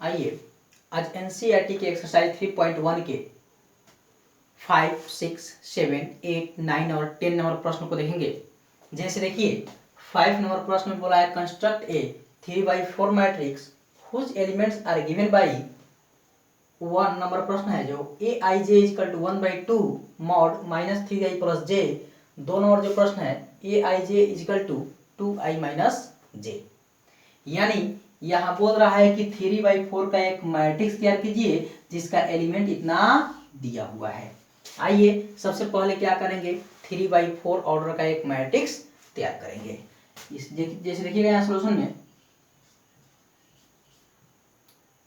आइए आज एनसीईआरटी के एक्सरसाइज 3.1 के 5, 6, 7, 8, 9 और 10 नंबर प्रश्न को देखेंगे। जैसे देखिए 5 नंबर प्रश्न में बोला है construct a 3/4 matrix whose elements are given by 1 number प्रश्न है जो A I J equal to 1/2 mod minus 3i plus J. 2 number जो प्रश्न है A I J equal to 2i minus J. यानी यहाँ बोल रहा है कि 3/4 का एक मैट्रिक्स तैयार कीजिए जिसका एलिमेंट इतना दिया हुआ है। आइए सबसे पहले क्या करेंगे 3/4 ऑर्डर का एक मैट्रिक्स तैयार करेंगे। जैसे देखिएगा यहाँ सोल्यूशन में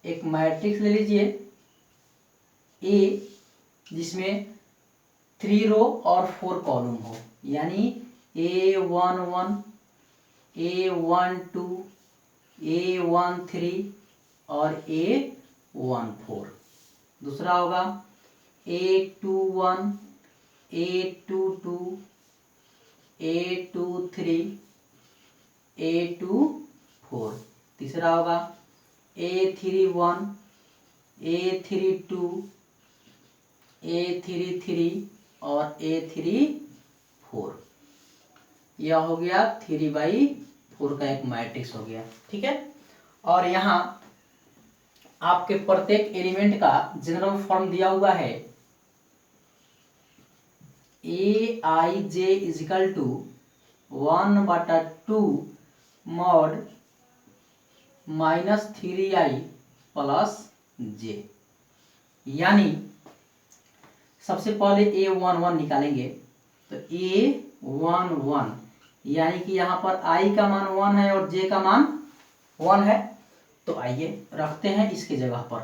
एक मैट्रिक्स ले लीजिए ए जिसमें 3 रो और 4 कॉलम हो, यानी A11, A12, A13 और A14। दूसरा होगा A21, A22, A23, A24। तीसरा होगा A31, A32, A33 और A34। यह हो गया 3/4 का एक मैट्रिक्स हो गया। ठीक है, और यहाँ आपके प्रत्येक एलिमेंट का जनरल फॉर्म दिया हुआ है A I J equal to 1/2 mod minus 3i plus J. यानी सबसे पहले A11 निकालेंगे तो A11 यानी कि यहाँ पर i का मान 1 है और j का मान 1 है, तो आइए रखते हैं इसके जगह पर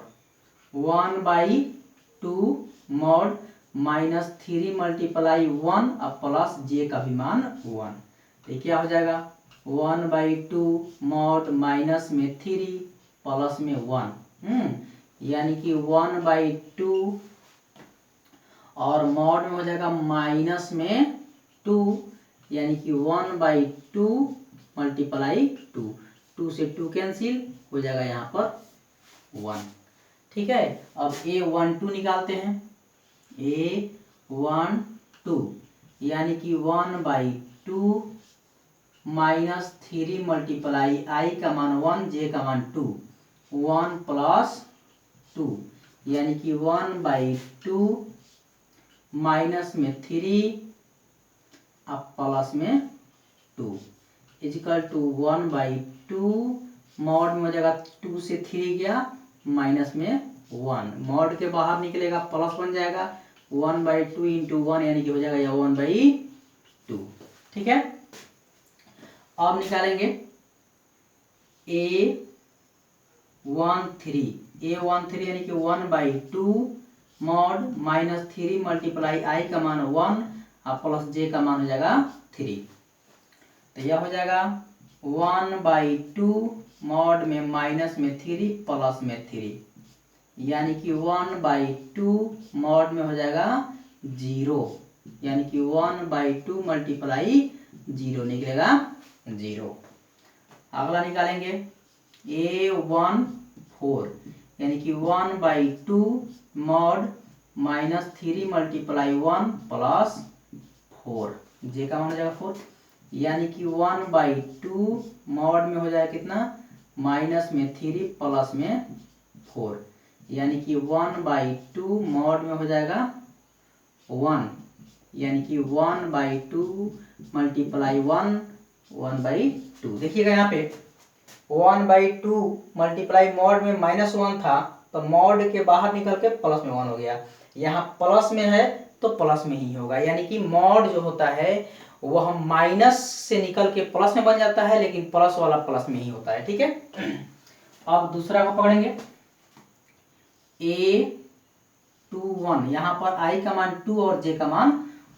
1/2 मॉड माइनस 3 मल्टीप्लाई 1 अब प्लस j का भी मान 1। तो क्या हो जाएगा 1/2 मॉड माइनस में 3 प्लस में 1, यानी कि 1/2 और मॉड में हो जाएगा माइनस में 2, यानी कि 1/2 मल्टीप्लाई 2 से 2 कैंसिल हो जाएगा यहाँ पर 1। ठीक है, अब A12 निकालते हैं। A12 यानी कि 1/2 माइनस 3 मल्टीप्लाई i का मान 1 j का मान 2, 1 प्लस 2 यानी कि 1/2 माइनस में 3 अब प्लस में 2 इजिकल टू 1/2 मॉड में हो जाएगा 2 से 3 गया माइनस में 1, मॉड के बाहर निकलेगा प्लस बन जाएगा 1/2 इंटू 1 यानी कि हो जाएगा यह 1/2। ठीक है, अब निकालेंगे A13 यानी कि 1/2 मॉड माइनस 3 मल्टीप्लाई i का मान 1 और प्लस j का मान हो जाएगा 3। तो यह हो जाएगा 1/2 मॉड में माइनस में 3 प्लस में 3, यानी कि 1/2 मॉड में हो जाएगा 0, यानी कि 1/2 मल्टीप्लाई 0 निकलेगा 0। अगला निकालेंगे A14 यानी कि 1/2 मॉड माइनस 3 मल्टीप्लाई 1 प्लस 4, जे का मान हो जाएगा 4, यानी कि 1/2 मॉड में हो जाएगा कितना माइनस में 3 प्लस में 4, यानी कि 1/2 मॉड में हो जाएगा 1, यानी कि 1/2 मल्टीप्लाई 1 1/2। देखिएगा यहाँ पे 1/2 मल्टीप्लाई मॉड में -1 था तो मॉड के बाहर निकल के प्लस में 1 हो गया, यहाँ प्लस में है तो प्लस में ही होगा, यानी कि मॉड जो होता है वह माइनस से निकल के प्लस में बन जाता है लेकिन प्लस वाला प्लस में ही होता है। ठीक है, अब दूसरा को पकड़ेंगे A21, यहाँ पर i का मान 2 और j का मान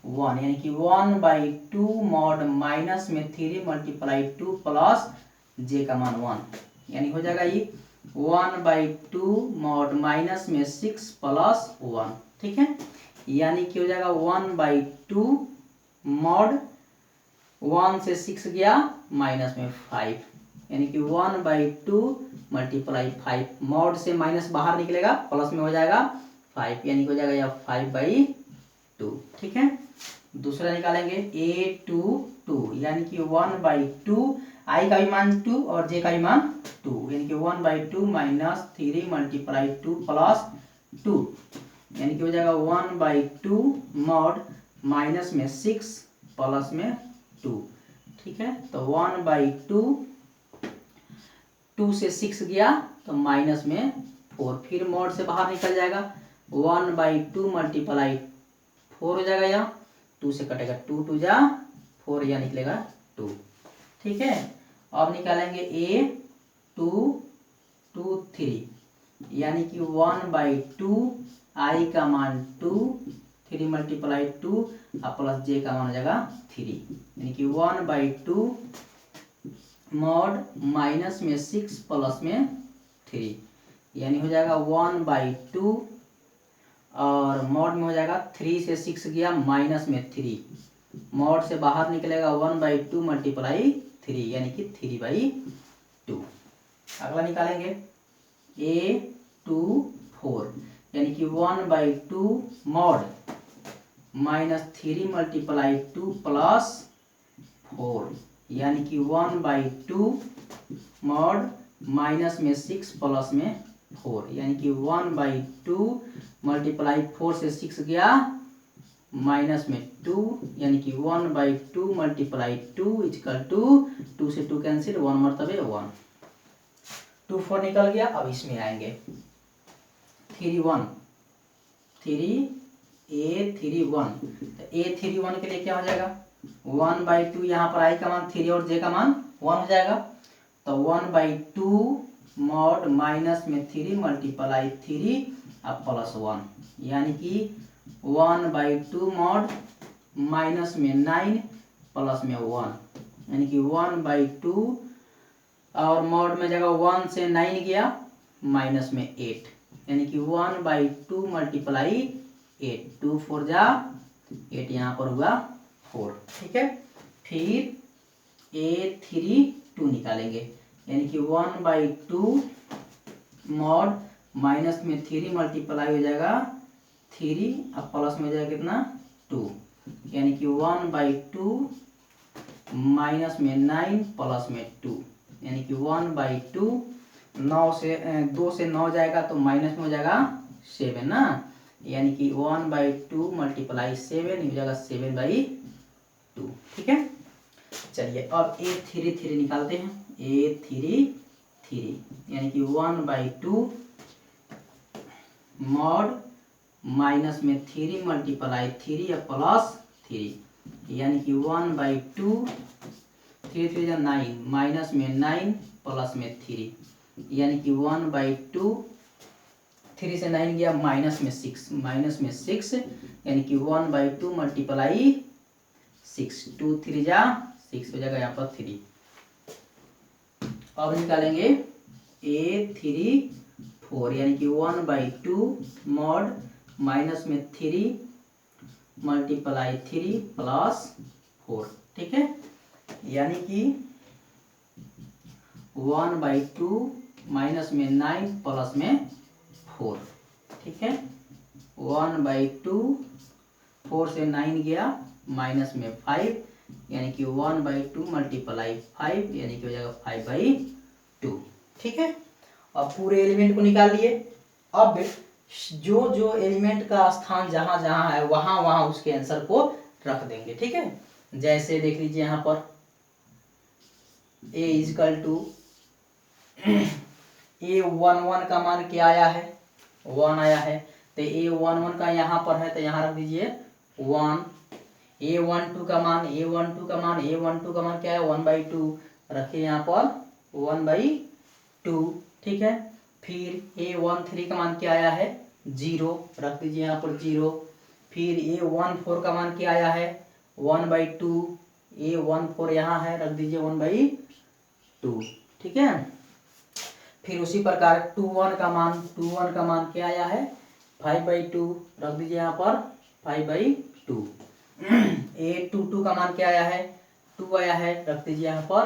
1, यानी कि 1/2 मॉड माइनस में 3 मल्टीप्लाई 2 प्लस j का मान 1, यानी हो जाएगा ये 1/2 मॉड माइनस में 6 प्लस 1। ठीक है, यानी कि हो जाएगा 1/2 मॉड 1 से 6 गया माइनस में 5, यानी कि 1/2 मल्टीप्लाई 5, मॉड से माइनस बाहर निकलेगा, प्लस में हो जाएगा 5, यानी कि हो जाएगा यह 5/2। ठीक है, दूसरा निकालेंगे a2 यानी कि 1/2, i का भी मान 2 और j का भी मान 2, यानी कि 1/2 माइनस 3 मल्टीप्लाई 2 प्लस 2, यानी कि हो जाएगा 1/2 मॉड माइनस में 6 प्लस में 2। ठीक है, तो 1/2, 2 से 6 गया तो माइनस में 4, फिर मॉड से बाहर निकल जाएगा, 1/2 मल्टीप्लाई 4 हो जाएगा, यहाँ 2 से कटेगा 2 2 जा 4, या निकलेगा 2। ठीक है, अब निकालेंगे a2 यानी कि 1/2 i का मान 2, 3 मल्टीप्लाई 2 और प्लस j का मान हो जाएगा 3, यानी कि 1/2 मॉड माइनस में 6 प्लस में 3, यानी हो जाएगा 1/2 और मॉड में हो जाएगा 3 से 6 गया माइनस में 3, मॉड से बाहर निकलेगा 1/2 मल्टीप्लाई 3, यानी कि 3/2। अगला निकालेंगे a2 यानी कि 1/2 मॉड माइनस 3 मल्टीप्लाई 2 प्लस 4, यानी कि 1/2 मॉड माइनस में 6 प्लस में 4, यानी कि 1/2 मल्टीप्लाई 4 से 6 गया माइनस में 2, यानी कि 1/2 मल्टीप्लाई 2 इक्वल टू 2 से 2 कैंसिल, 1 मरतबे 1, 2 4 निकल गया। अब इसमें आएंगे 3 a31, तो a31 के लिए क्या हो जाएगा, 1/2 यहाँ पर i का मान 3 और j का मान 1 हो जाएगा, तो 1/2 मॉड माइनस में 3 मल्टीप्लाई 3 अब प्लस 1, यानी कि 1/2 मॉड माइनस में 9 प्लस में 1, यानी कि 1/2 और मॉड में जगह 1 से 9 गया माइनस में 8, यानी कि 1/2 मल्टीप्लाई 8, 2 4 जा 8, यहाँ पर हुआ 4। ठीक है, फिर a32 निकालेंगे, यानी कि 1/2 मॉड माइनस में 3 मल्टीप्लाई हो जाएगा 3 अब प्लस में हो जाएगा कितना 2, यानी कि 1/2 माइनस में 9 प्लस में 2, यानी कि 1/2, 9 से 2 से 9 जाएगा तो माइनस में हो जाएगा 7 ना, यानी कि 1/2 मल्टीप्लाई 7 हो जाएगा 7/2। ठीक है, चलिए अब a33 निकालते हैं, a33 यानी कि 1/2 मॉड माइनस में 3 मल्टीप्लाई 3 या प्लस 3, यानी कि 1/2, 3 3 या 9 माइनस में 9 प्लस में 3, यानी कि 1/2, 3 से 9 गया माइनस में 6, यानी कि 1/2 मल्टीप्लाई 6, 2 3 जा 6 हो जाएगा यहाँ पर 3। अब निकालेंगे a34 यानी कि 1/2 मॉड माइनस में 3 मल्टीप्लाई 3 प्लस 4। ठीक है, यानी कि 1/2 माइनस में 9 प्लस में 4। ठीक है, 1/2, 4 से 9 गया माइनस में 5, यानी कि 1/2 मल्टीप्लाई 5, यानी कि हो जाएगा 5/2। ठीक है, अब पूरे एलिमेंट को निकाल लिए। अब जो जो एलिमेंट का स्थान जहां जहां है वहां वहां उसके आंसर को रख देंगे। ठीक है, जैसे देख लीजिए यहाँ पर a इजकल टू a11 का मान क्या आया है, 1 आया है, तो a11 का यहाँ पर है तो यहाँ रख दीजिए 1। a12 का मान क्या है 1/2, रखिए यहाँ पर 1/2। ठीक है, फिर a13 का मान क्या आया है 0, रख दीजिए यहाँ पर 0। फिर a14 का मान क्या आया है 1/2, a14 यहाँ है, रख दीजिए 1/2। ठीक है, फिर उसी प्रकार 21 का मान क्या आया है 5/2, रख दीजिए यहाँ पर 5/2। a22 का मान क्या आया है 2 आया है, रख दीजिए यहाँ पर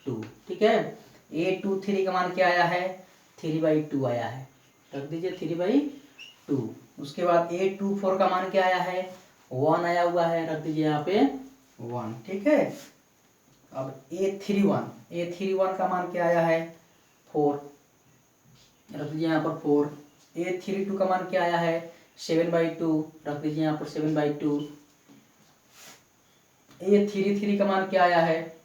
2। ठीक है, A23 का मान क्या आया है, 3/2 आया है, रख दीजिए 3/2। उसके बाद A24 का मान क्या आया है, 1 आया हुआ है, रख दीजिए यहाँ पे 1, ठीक है। अब A31 का मान क्या आया है, 4, रख दीजिए यहाँ पर 4। A32 का मान क्या आया है, 7/2, रख दीजिए यहाँ पर 7/2। A33 का मान क्या आया है,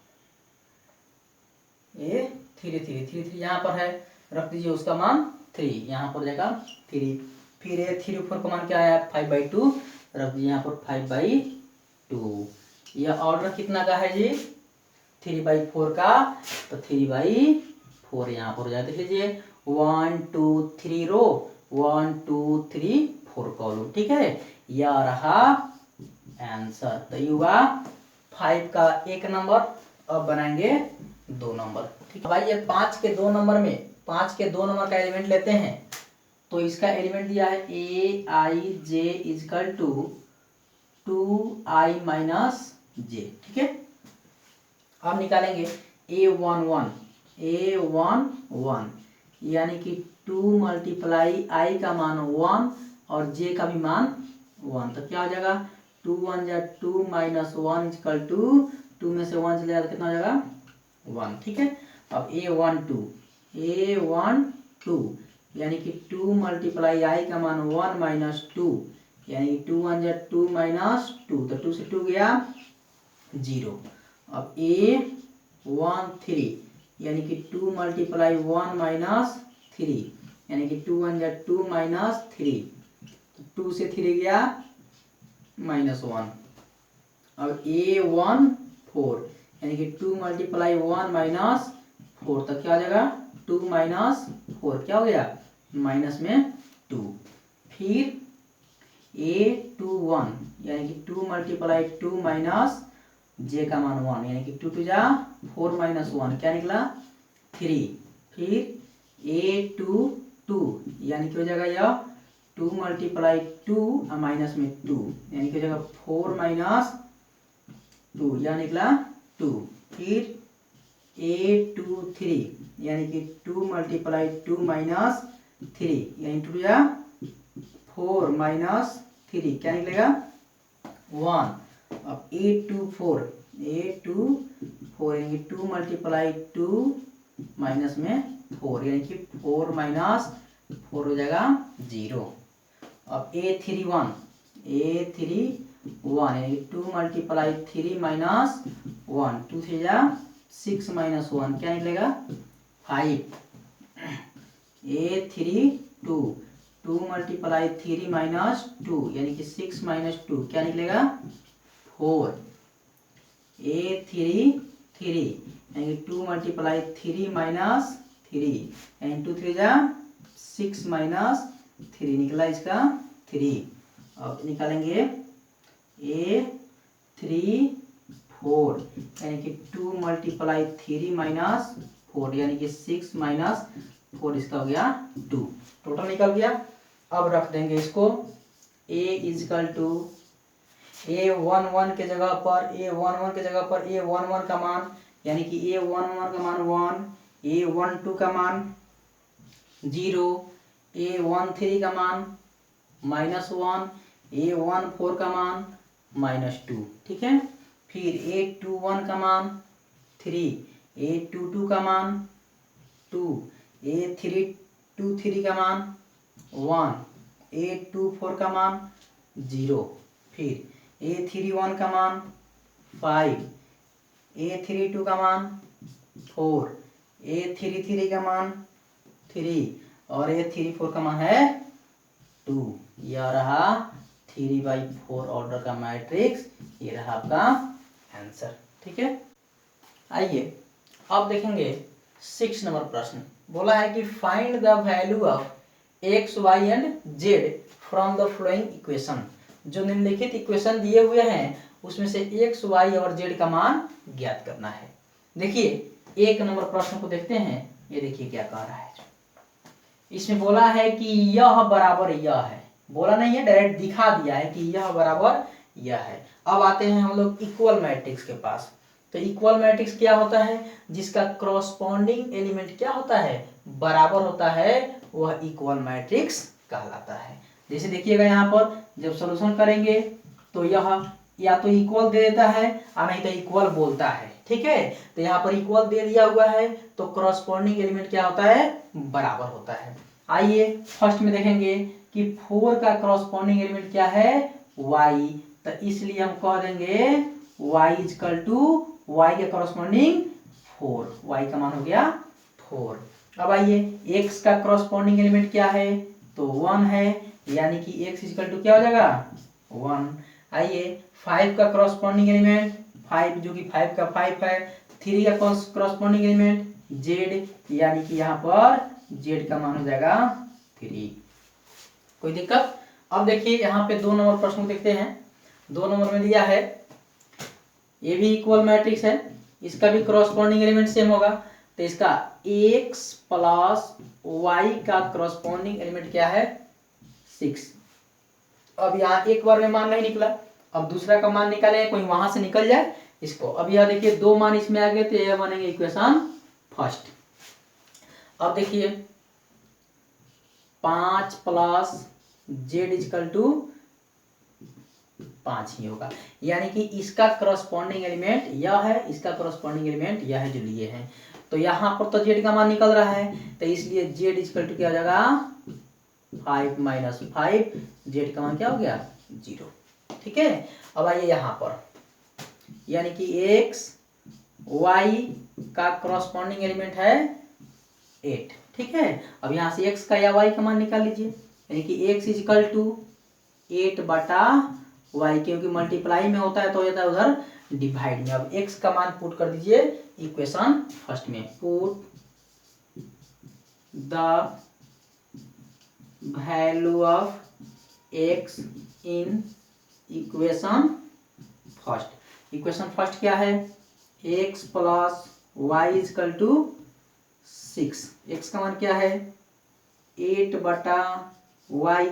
A33 यहाँ पर है, रख दीजिए उसका मान 3, यहाँ पर जाएगा 3। फिर A34 का मान क्या आया है, 5/2, रख दीजिए यहाँ पर 5/2। यह ऑर्डर कितना का है जी, 3/4 का, तो 3/4 यहाँ पर हो जाए, देख लीजिए 1 2 3 रो, 1 2 3 4 कॉलम, ठीक है। यह रहा आंसर। तो ये हुआ 5 का 1 नंबर। अब बनाएंगे 2 नंबर, ठीक है भाई। ये 5 के 2 नंबर में 5 के 2 नंबर का एलिमेंट लेते हैं, तो इसका एलिमेंट दिया है Aij equal to 2i minus j, ठीक है। अब निकालेंगे A11 यानी कि 2 मल्टीप्लाई i का मान 1 और j का भी मान 1, तो क्या हो जाएगा, 2 1 जा 2 माइनस 1 इजकल टू 2 में से 1 चले जाए तो कितना हो जाएगा 1, ठीक है। अब A12 यानी कि 2 मल्टीप्लाई i का मान 1 माइनस 2 यानी कि 2 1 जा 2 माइनस 2, तो 2 से 2 गया 0। अब A13 यानी कि 2 मल्टीप्लाई 1 माइनस 3 यानी कि 2 1 जा 2 माइनस 3, तो 2 से 3 गया -1। अब A14 यानी कि 2 मल्टीप्लाई 1 माइनस 4, तो क्या हो जाएगा 2 माइनस 4, क्या हो गया माइनस में 2। फिर A21 यानी कि 2 मल्टीप्लाई 2 माइनस j का मान 1 यानी कि 2 2 जा 4 माइनस 1, क्या निकला 3। फिर A22 यानी कि हो जाएगा यह 2 मल्टीप्लाई 2 माइनस में 2 यानी कि हो जाएगा 4 माइनस 2, यह निकला 2। फिर A23 यानी कि 2 मल्टीप्लाई 2 माइनस 3 यानी 2 या 4 माइनस 3, क्या निकलेगा 1। अब A24 यानी कि 2 मल्टीप्लाई 2 माइनस में 4 यानी कि 4 माइनस 4 हो जाएगा 0। अब A31 यानी कि 2 मल्टीप्लाई 3 माइनस 1, 2 3 जा 6 माइनस 1, क्या निकलेगा 5। A32 2 मल्टीप्लाई 3 माइनस 2 यानी कि 6 माइनस 2, क्या निकलेगा 4। A33 यानी कि 2 मल्टीप्लाई 3 माइनस 3 यानी 2 3 जा 6 माइनस 3, निकला इसका 3। अब निकालेंगे A34 यानी कि 2 मल्टीप्लाई 3 माइनस 4 यानी कि 6 माइनस 4, इसका हो गया 2, टोटल निकल गया। अब रख देंगे इसको A इजकल टू A11 के जगह पर A11 का मान यानी कि A11 का मान 1, A12 का मान 0, A13 का मान -1, A14 का मान -2, ठीक है। फिर A21 का मान 3, A22 का मान 2, A323 का मान 1, A24 का मान 0। फिर A31 का मान 5, A32 का मान 4, A33 का मान 3 और A34 का मान है 2। यह रहा 3/4 ऑर्डर का मैट्रिक्स, ये रहा आपका आंसर, ठीक है। आइए अब देखेंगे 6 नंबर प्रश्न। बोला है कि find the value of x, y and z from the flowing equation. जो निम्नलिखित इक्वेशन दिए हुए हैं उसमें से x, y और z का मान ज्ञात करना है। देखिए 1 नंबर प्रश्न को देखते हैं। ये देखिए क्या कह रहा है, इसमें बोला है कि यह बराबर यह है, बोला नहीं है, डायरेक्ट दिखा दिया है कि यह बराबर यह है। अब आते हैं हम लोग इक्वल मैट्रिक्स के पास। तो इक्वल मैट्रिक्स क्या होता है, जिसका क्रॉसपॉन्डिंग एलिमेंट क्या होता है, बराबर होता है, वह इक्वल मैट्रिक्स कहलाता है। जैसे देखिएगा यहाँ पर जब सॉल्यूशन करेंगे तो यह या तो इक्वल दे देता है और नहीं तो इक्वल बोलता है, ठीक है। तो यहाँ पर इक्वल दे दिया हुआ है तो क्रॉसपॉन्डिंग एलिमेंट क्या होता है, बराबर होता है। आइए फर्स्ट में देखेंगे कि 4 का क्रॉसपॉन्डिंग एलिमेंट क्या है, y, तो इसलिए हम कह देंगे y इक्वल टू y के क्रॉसपॉन्डिंग 4, y का मान हो गया 4। अब आइए x का क्रॉसपॉन्डिंग एलिमेंट क्या है, तो 1 है, यानी कि x इक्वल टू क्या हो जाएगा 1। आइए 5 का क्रॉसपॉन्डिंग एलिमेंट 5, जो कि 5 का 5 है। 3 का क्रॉसपॉन्डिंग एलिमेंट z, यानी कि यहाँ पर z का मान हो जाएगा 3। कोई दिक्कत। अब देखिए यहाँ पे 2 नंबर प्रश्न को देखते हैं। 2 नंबर में दिया है, ये भी इक्वल मैट्रिक्स है, इसका भी क्रॉसपॉन्डिंग एलिमेंट सेम होगा, तो इसका x प्लस y का क्रॉसपॉन्डिंग एलिमेंट क्या है 6। अब यहाँ एक बार में मान नहीं निकला, अब दूसरा का मान निकाले, कोई वहां से निकल जाए इसको। अब यह देखिए 2 मान इसमें आ गए तो यह बनेंगे इक्वेशन फर्स्ट। अब देखिए 5 प्लस जेड इक्वल टू 5 ही होगा, यानी कि इसका करस्पॉन्डिंग एलिमेंट यह है, इसका करस्पॉन्डिंग एलिमेंट यह है जो लिए हैं। तो यहाँ पर तो जेड का मान निकल रहा है, तो इसलिए जेड इक्वल टू क्या हो जाएगा 5 माइनस 5, जेड का मान क्या हो गया 0, ठीक है। अब आइए यहाँ पर, यानी कि एक्स वाई का करस्पॉन्डिंग एलिमेंट है 8, ठीक है। अब यहाँ से x का या y का मान निकाल लीजिए, यानी कि x इक्वल टू 8 बटा y, क्योंकि मल्टीप्लाई में होता है तो हो जाता है उधर डिवाइड में। अब x का मान पुट कर दीजिए इक्वेशन फर्स्ट में, put the value of x in equation first. Equation first क्या है, x plus y equal to 6, x का मान क्या है 8 बटा y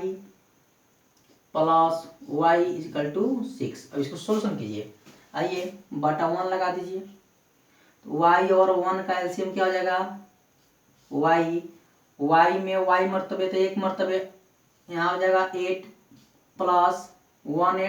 plus y equal to 6। अब इसको सोल्यूशन कीजिए, आइए बटा 1 लगा दीजिए, तो y और 1 का एलसीएम क्या हो जाएगा y में y मर्तबे तो 1 मर्तबे यहाँ हो जाएगा 8 प्लस 1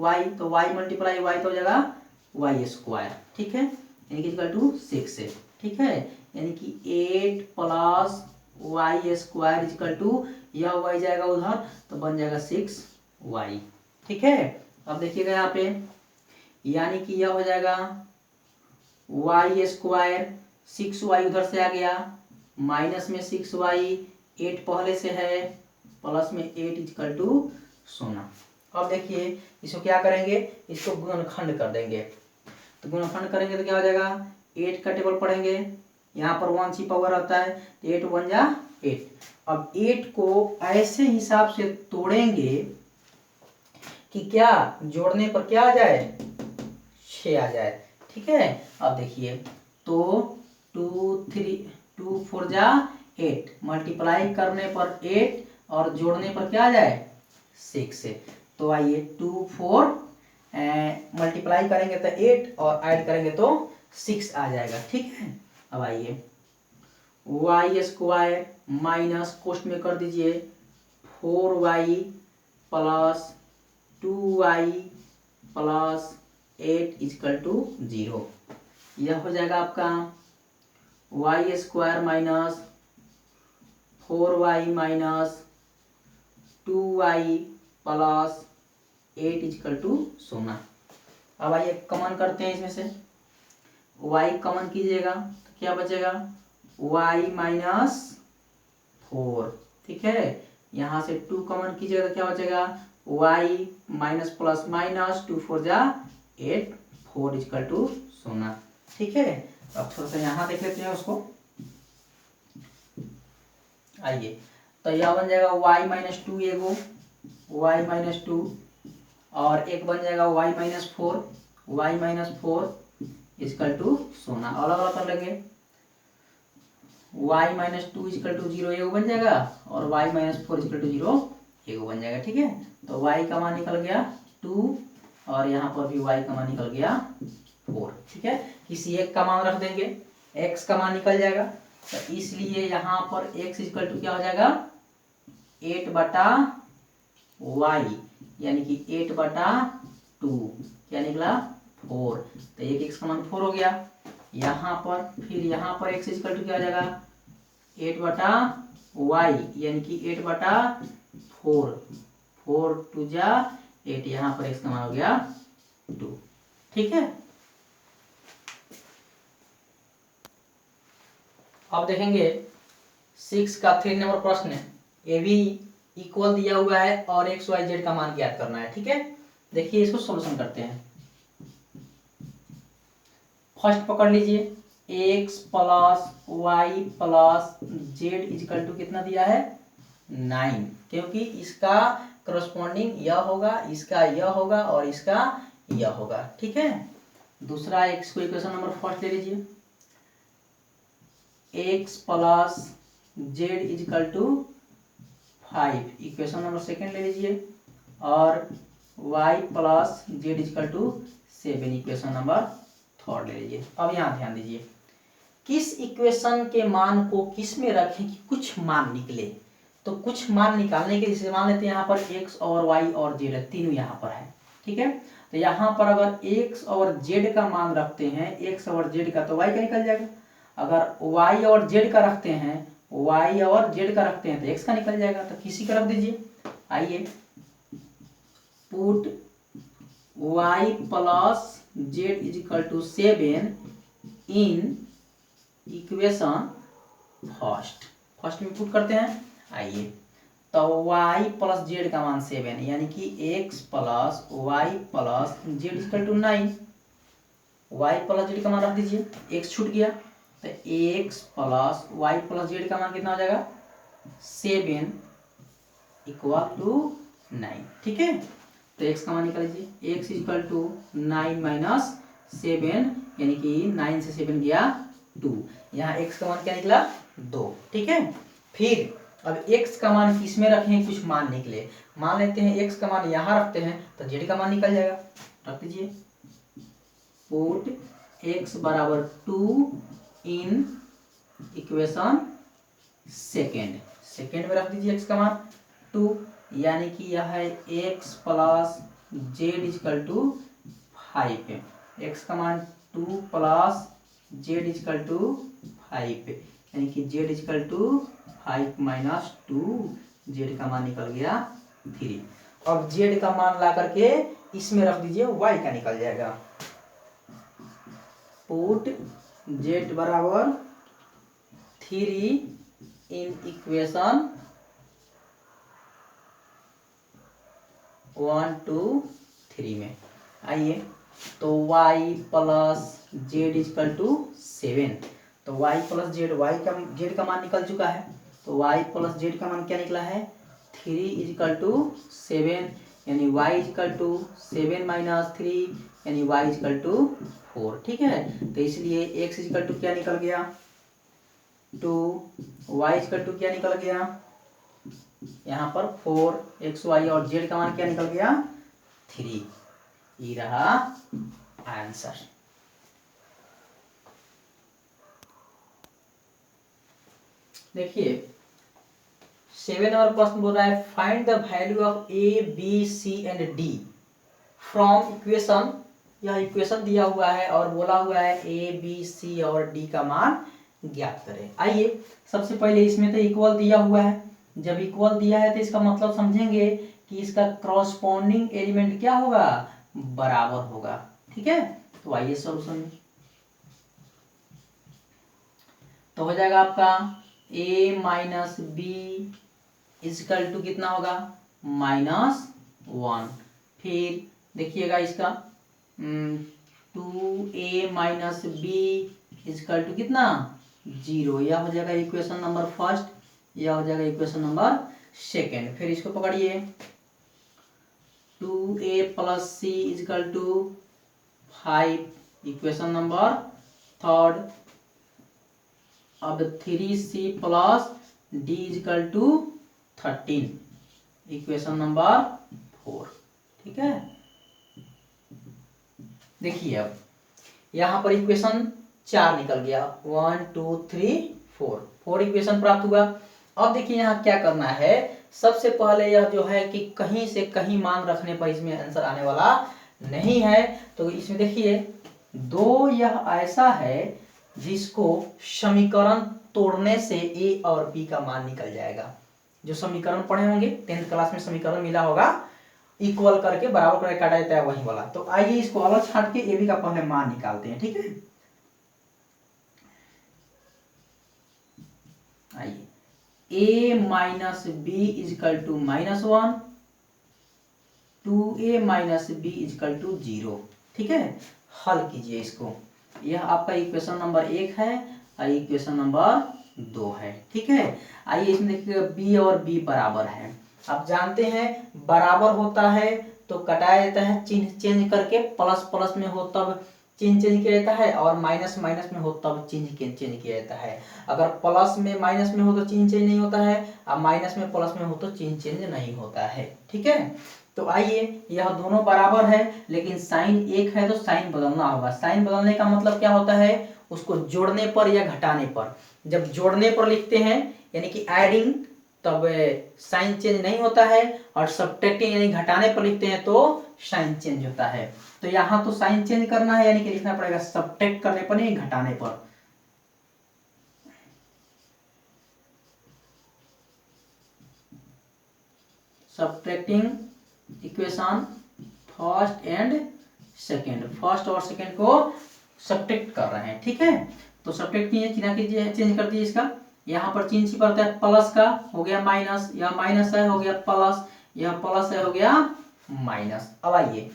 y, तो y मल्टीप्लाई y तो हो जाएगा y स्क्वायर, ठीक है, यानी कि इक्वल टू 6 है, ठीक है। यानी कि 8 plus y square equal to, यह y जाएगा उधर तो बन जाएगा 6y, ठीक है। अब देखिएगा यहाँ पे, यानी कि यह हो जाएगा y स्क्वायर, 6y उधर से आ गया, माइनस में 6y, 8 पहले से है, प्लस में 8 इक्वल टू 0। अब देखिए इसको क्या करेंगे, इसको गुणनखंड कर देंगे, तो गुणनखंड करेंगे तो क्या हो जाएगा 8 का टेबल पढ़ेंगे, यहाँ पर 1 छिपा हुआ रहता है, तो 8 बन जा 8। अब 8 को ऐसे हिसाब से तोड़ेंगे कि क्या जोड़ने पर क्या आ जाए 6 आ जाए, ठीक है। अब देखिए तो 2 4 जा 8, मल्टीप्लाई करने पर 8 और जोड़ने पर क्या आ जाए 6 से। तो आइए 2 4 मल्टीप्लाई करेंगे तो 8 और ऐड करेंगे तो 6 आ जाएगा, ठीक है। अब आइए वाई स्क्वायर माइनस कोष्ट में कर दीजिए 4y plus 2y plus 8 equal to 0। यह हो जाएगा आपका y square minus 4y minus 2y plus 8 equal to 0। अब आइए कॉमन करते हैं, इसमें से y कॉमन कीजिएगा तो क्या बचेगा y माइनस 4, ठीक है। यहाँ से 2 कॉमन कीजिएगा तो क्या बचेगा y माइनस प्लस माइनस 2 4 जा 8, 4 इक्वल टू 0, ठीक है। अब थोड़ा सा यहाँ देख लेते हैं उसको, आइए तो यह बन जाएगा y माइनस 2 एगो y माइनस 2 और एक बन जाएगा y माइनस 4 इक्वल टू 0, अलग अलग कर लेंगे, y माइनस 2 इक्वल टू 0 एगो बन जाएगा और y माइनस 4 इक्वल टू 0 एगो बन जाएगा, ठीक है। तो y का मान निकल गया 2 और यहाँ पर भी y का मान निकल गया 4। ठीक है, किसी एक का मान रख देंगे, x का मान निकल जाएगा, तो इसलिए यहाँ पर x इक्वल टू क्या हो जाएगा 8/y, यानी कि 8/2 क्या निकला 4। तो एक x का मान 4 हो गया। यहाँ पर फिर यहाँ पर x इक्वल टू क्या हो जाएगा 8/y, यानी कि 8/4, 4 2 जा 8, यहाँ पर x का मान हो गया 2। ठीक है, अब देखेंगे 6 का 3 नंबर प्रश्न है। ए बी इक्वल दिया हुआ है और एक्स वाई जेड का मान ज्ञात करना है। ठीक है, देखिए इसको सॉल्यूशन करते हैं। फर्स्ट पकड़ लीजिए x plus y plus z equal to कितना दिया है 9, क्योंकि इसका करस्पॉन्डिंग यह होगा, इसका यह होगा और इसका यह होगा। ठीक है, दूसरा x को इक्वेशन नंबर फर्स्ट ले लीजिए, x plus z equal to 5, equation number second ले लीजिए, और y plus z equal to 7, equation number third ले लीजिए। अब यहाँ ध्यान दीजिए, किस इक्वेशन के मान को किस में रखें कि कुछ मान निकले। तो कुछ मान निकालने के लिए मान लेते हैं यहाँ पर x और y और z है, तीनों यहाँ पर है। ठीक है, तो यहाँ पर अगर x और z का मान रखते हैं, x और z का, तो y का निकल जाएगा। अगर y और z का रखते हैं, y और z का रखते हैं तो x का निकल जाएगा। तो किसी का रख दीजिए, आइए put y plus z equal to 7 in equation first में पुट करते हैं। आइए, तो y प्लस जेड का मान 7, यानी कि x plus y plus z equal to 9, y plus z का मान रख दीजिए, x छूट गया, तो x plus y plus z का मान कितना हो जाएगा 7 इक्वल टू 9। ठीक है, तो x का मान निकाल लीजिए, x इक्वल टू 9 माइनस 7, यानी कि 9 से 7 गया 2, यहाँ x का मान क्या निकला 2। ठीक है, फिर अब x का मान किस में रखें, कुछ मान निकले, मान लेते हैं x का मान यहाँ रखते हैं तो z का मान निकल जाएगा। रख दीजिए, पुट x बराबर 2 इन इक्वेशन सेकेंड में रख दीजिए x का मान 2, यानी कि यह है x plus z equal to 5, x का मान 2 प्लस जेड इजकल टू 5, यानी कि z equal to 5 minus 2, z का मान निकल गया 3। अब z का मान ला करके इसमें रख दीजिए, y का निकल जाएगा। पुट z बराबर 3 इन इक्वेशन 1 2 3 में। आइए, तो y plus z equal to 7, तो y प्लस जेड, जेड का मान निकल चुका है, तो y प्लस जेड का मान क्या निकला है 3 इजकल टू 7, यानी y इजकल टू 7 माइनस 3, यानी y इजकल टू 4। ठीक है, तो इसलिए x इजकल टू क्या निकल गया 2, y इजकल टू क्या निकल गया यहाँ पर 4, x y और z का मान क्या निकल गया 3। ये रहा आंसर। देखिए 7 नंबर प्रश्न बोल रहा है, find the value of A B C and D from equation. यह इक्वेशन दिया हुआ है और बोला हुआ है ए बी सी और डी का मान ज्ञात करें। आइए, सबसे पहले इसमें तो इक्वल दिया हुआ है, जब इक्वल दिया है तो इसका मतलब समझेंगे कि इसका क्रॉसपॉन्डिंग एलिमेंट क्या होगा बराबर होगा। ठीक है, तो आइए सॉल्यूशन में, तो हो जाएगा आपका a minus b equal to कितना होगा -1। फिर देखिएगा इसका 2a minus b equal to कितना 0, यह हो जाएगा इक्वेशन नंबर फर्स्ट, यह हो जाएगा इक्वेशन नंबर सेकेंड। फिर इसको पकड़िए, 2a plus c equal to 5, equation number third. अब 3c plus d equal to 13, equation number 4। ठीक है, देखिए अब यहाँ पर इक्वेशन 4 निकल गया, 1 2 3 4 इक्वेशन प्राप्त हुआ। अब देखिए यहाँ क्या करना है, सबसे पहले यह जो है कि कहीं से कहीं मान रखने पर इसमें आंसर आने वाला नहीं है। तो इसमें देखिए दो यह ऐसा है जिसको समीकरण तोड़ने से ए और बी का मान निकल जाएगा। जो समीकरण पढ़े होंगे 10th क्लास में, समीकरण मिला होगा, इक्वल करके बराबर करके काटा जाता है वही वाला। तो आइए इसको अलग छाट के ए बी का पहले मान निकालते हैं, ठीक है। आइए, a minus b equal to -1, 2a minus b equal to 0, ठीक है। हल कीजिए इसको, यह आपका इक्वेशन नंबर 1 है और इक्वेशन नंबर 2 है, ठीक है। आइए इसमें देखिए b और b बराबर है। आप जानते हैं बराबर होता है तो कटाया जाता है, चिन्ह चेंज करके, प्लस प्लस में हो तब चिन्ह चेंज किया जाता है, और माइनस माइनस में हो तब चिन्ह चेंज किया जाता है। अगर प्लस में माइनस में हो तो चिन्ह चेंज नहीं होता है, और माइनस में प्लस में हो तो चिन्ह चेंज नहीं होता है, ठीक है। तो आइए, यह दोनों बराबर है लेकिन साइन एक है तो साइन बदलना होगा। साइन बदलने का मतलब क्या होता है, उसको जोड़ने पर या घटाने पर। जब जोड़ने पर लिखते हैं यानी कि एडिंग, तब साइन चेंज नहीं होता है, और सब्ट्रैक्टिंग यानी घटाने पर लिखते हैं तो साइन चेंज होता है। तो यहाँ तो साइन चेंज करना है यानी कि लिखना पड़ेगा सब्ट्रैक्ट करने पर नहीं घटाने पर। Subtracting equation first and second, first और सेकेंड को सब्ट्रैक्ट कर रहे हैं, ठीक है। तो सब्ट्रैक्ट कीजिए, चिन्ह कीजिए, चेंज कर दीजिए इसका। यहाँ पर चिन्ह छिपा रहता है प्लस का, हो गया माइनस, यह माइनस है हो गया प्लस, यह प्लस है हो गया माइनस। अब आइए,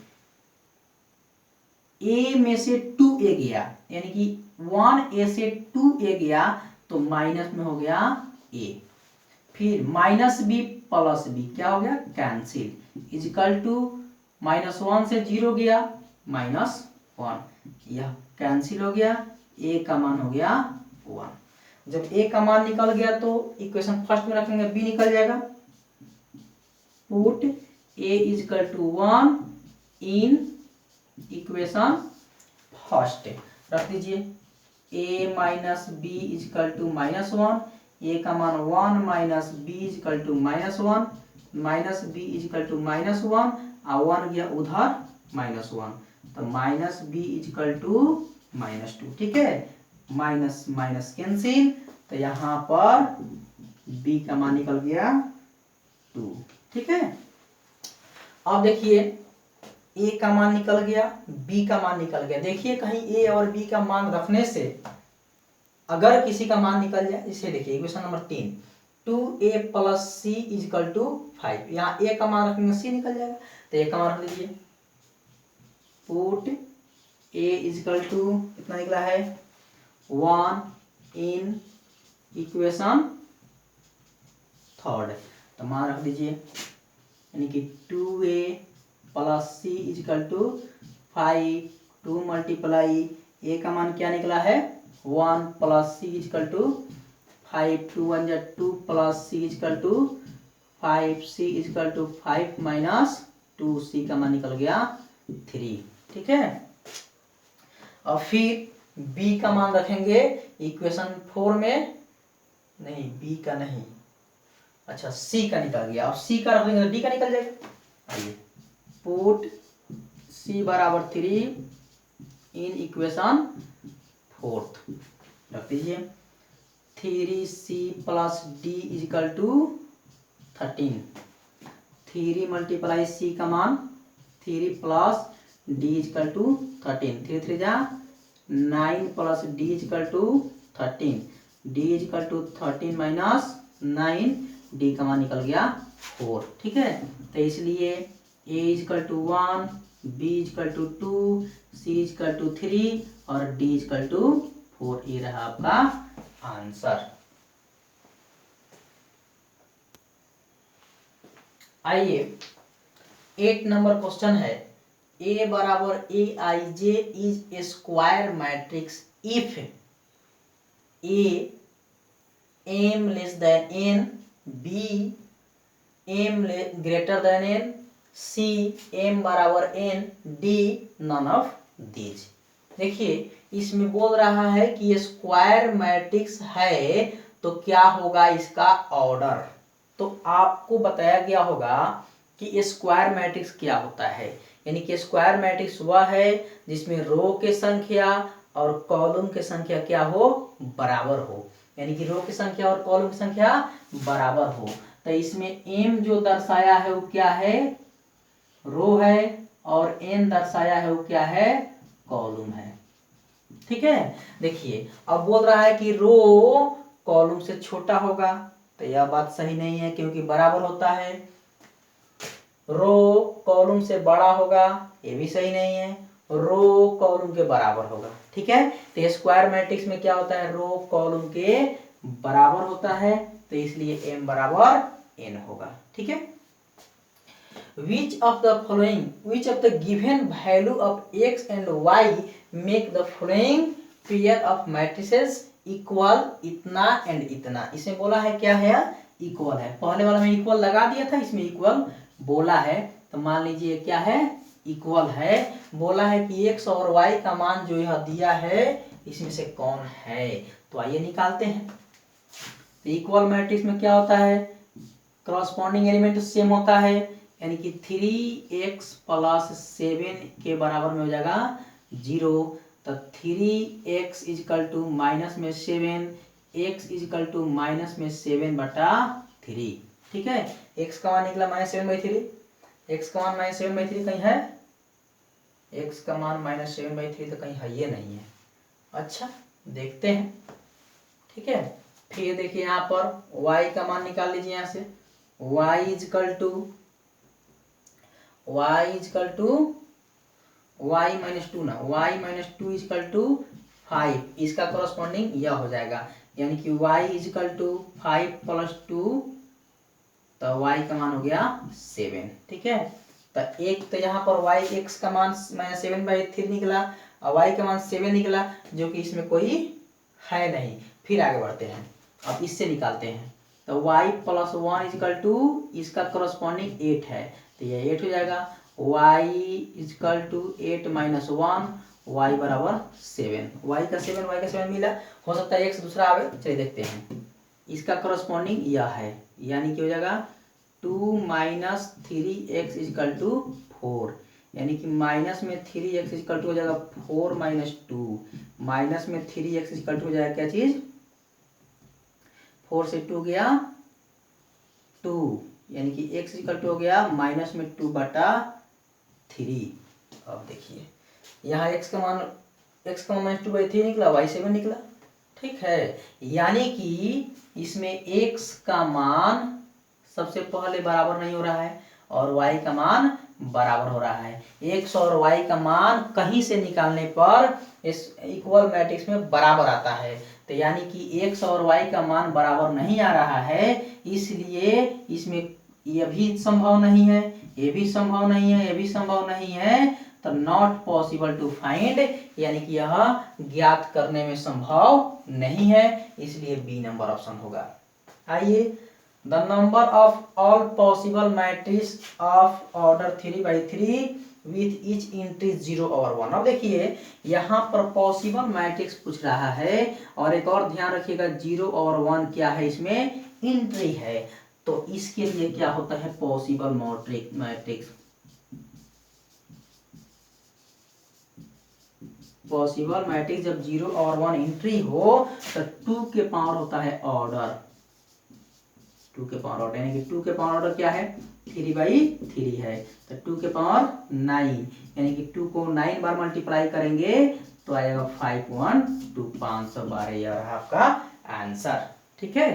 ए में से 2a गया यानी कि 1a से 2a गया तो माइनस में हो गया a, फिर माइनस बी प्लस बी क्या हो गया कैंसिल, इजिकल टू -1 से 0 गया -1, यह कैंसिल हो गया, a का मान हो गया 1। जब a का मान निकल गया तो इक्वेशन फर्स्ट में रखेंगे b निकल जाएगा। Put a equal to 1 in equation first, रख दीजिए a minus b equal to -1, a का मान 1 minus b equal to -1, minus b equal to -1, और 1 गया उधर -1, तो माइनस बी इजिकल टू -2, ठीक है। माइनस माइनस कैंसिल, तो यहाँ पर b का मान निकल गया 2, ठीक है। अब देखिए a का मान निकल गया, b का मान निकल गया। देखिए कहीं a और b का मान रखने से अगर किसी का मान निकल जाए, इसे देखिए equation number 3, 2a plus C is equal to 5, यहाँ a का मान रखेंगे c निकल जाएगा, तो a का मान रख लीजिए। पुट a इजिकल टू कितना निकला है 1 इन इक्वेशन थर्ड, तो मान रख दीजिए यानी कि 2a plus C is equal to 5, 2 multiply a का मान क्या निकला है 1 प्लस सी इजिकल टू 5, 2 1 जा 2 plus C is equal to 5, C is equal to 5 minus 2, C का मान निकल गया 3, ठीक है। और फिर b का मान रखेंगे इक्वेशन 4 में, नहीं b का नहीं, अच्छा c का निकल गया, और c का रखेंगे तो d का निकल जाएगा। आइए, पुट c बराबर 3 इन इक्वेशन फोर्थ, रख दीजिए 3c plus d equal to 13, 3 multiply c का मान 3 प्लस डी इजिकल टू 13, 3 3 जा 9 plus d equal to 13, d equal to 13 minus 9, d का मान निकल गया 4, ठीक है। तो इसलिए a equal to 1, b equal to 2, c equal to 3 और d इजिकल टू 4, ये रहा आपका आंसर। आइए 8 नंबर क्वेश्चन है, a बराबर aij is a square matrix if a m less than n, b m greater than n, c m बराबर n, d none of these. देखिए इसमें बोल रहा है कि ये स्क्वायर मैट्रिक्स है तो क्या होगा इसका ऑर्डर। तो आपको बताया गया होगा कि स्क्वायर मैट्रिक्स क्या होता है, यानी कि स्क्वायर मैट्रिक्स वह है जिसमें रो के संख्या और कॉलम की संख्या क्या हो, बराबर हो, यानी कि रो की संख्या और कॉलम की संख्या बराबर हो। तो इसमें m जो दर्शाया है वो क्या है, रो है, और n दर्शाया है वो क्या है, कॉलम है। ठीक है, देखिए अब बोल रहा है कि रो कॉलम से छोटा होगा, तो यह बात सही नहीं है क्योंकि बराबर होता है। रो कॉलम से बड़ा होगा, ये भी सही नहीं है। रो कॉलम के बराबर होगा। ठीक है, तो स्क्वायर मैट्रिक्स में क्या होता है, रो कॉलम के बराबर होता है, तो इसलिए m बराबर n होगा। ठीक है, which of the given value of x and y make the following pair of matrices equal इतना एंड इतना। इसमें बोला है क्या है, इक्वल है। पहले वाला में इक्वल लगा दिया था, इसमें इक्वल बोला है, तो मान लीजिए क्या है, इक्वल है। बोला है कि x और y का मान जो यह दिया है इसमें से कौन है, तो आइए निकालते हैं। तो इक्वल मैट्रिक्स में क्या होता है, क्रॉसपॉन्डिंग एलिमेंट सेम होता है, यानी कि 3x + 7 के बराबर में हो जाएगा 0। तो 3x = माइनस में 7, x = माइनस में 7/3। ठीक है, x का मान निकला -7/3, x का मान -7/3 कहीं है, x का मान -7/3 तो कहीं है ये नहीं है। अच्छा देखते हैं। ठीक है, फिर देखिए यहाँ पर y का मान निकाल लीजिए, यहाँ से y = y -2 ना, y -2 = 5, इसका कॉरस्पॉन्डिंग यह हो जाएगा, यानी कि y = 5 + 2, तो y का मान हो गया 7। ठीक है, तो एक तो यहाँ पर y x का मान -7/3 निकला और y का मान 7 निकला, जो कि इसमें कोई है नहीं। फिर आगे बढ़ते हैं, अब इससे निकालते हैं। तो y + 1 = इसका कॉरस्पॉन्डिंग 8 है, तो ये 8 हो जाएगा। y = 8 - 1, y बराबर 7, y का 7 मिला। हो सकता है x दूसरा आवे, चलिए देखते हैं। इसका कॉरस्पॉन्डिंग यह है, यानी कि हो जाएगा 2 - 3x = 4, यानी कि माइनस में 3x = हो जाएगा 4 - 2, माइनस में 3x = हो जाएगा क्या चीज, 4 से 2 गया 2, यानी कि x = हो गया माइनस में 2/3। अब देखिए यहाँ x का मान -2/3 निकला, y 7 निकला। ठीक है, यानी कि इसमें x का मान सबसे पहले बराबर नहीं हो रहा है और y का मान बराबर हो रहा है। x और y का मान कहीं से निकालने पर इस इक्वल मैट्रिक्स में बराबर आता है, तो यानी कि x और y का मान बराबर नहीं आ रहा है, इसलिए इसमें यह भी संभव नहीं है, ये भी संभव नहीं है, ये भी संभव नहीं है, तो नॉट पॉसिबल टू फाइंड, यानी कि यह ज्ञात करने में संभव नहीं है, इसलिए बी नंबर ऑप्शन होगा। आइए, the number of all possible matrix of order 3/3 with each entry 0/1। अब देखिए यहाँ पर पॉसिबल मैट्रिक्स पूछ रहा है, और एक और ध्यान रखिएगा 0/1 क्या है, इसमें एंट्री है, तो इसके लिए क्या होता है, पॉसिबल मैट्रिक्स। पॉसिबल मैट्रिक्स जब 0 और 1 एंट्री हो तो 2 के पावर होता है ऑर्डर, 2 के पावर ऑर्डर, यानी कि 2 के पावर ऑर्डर क्या है, 3/3 है, तो 2 के पावर 9, यानी कि 2 को 9 बार मल्टीप्लाई करेंगे तो आएगा 5 1 2 512, यह रहा आपका आंसर। ठीक है।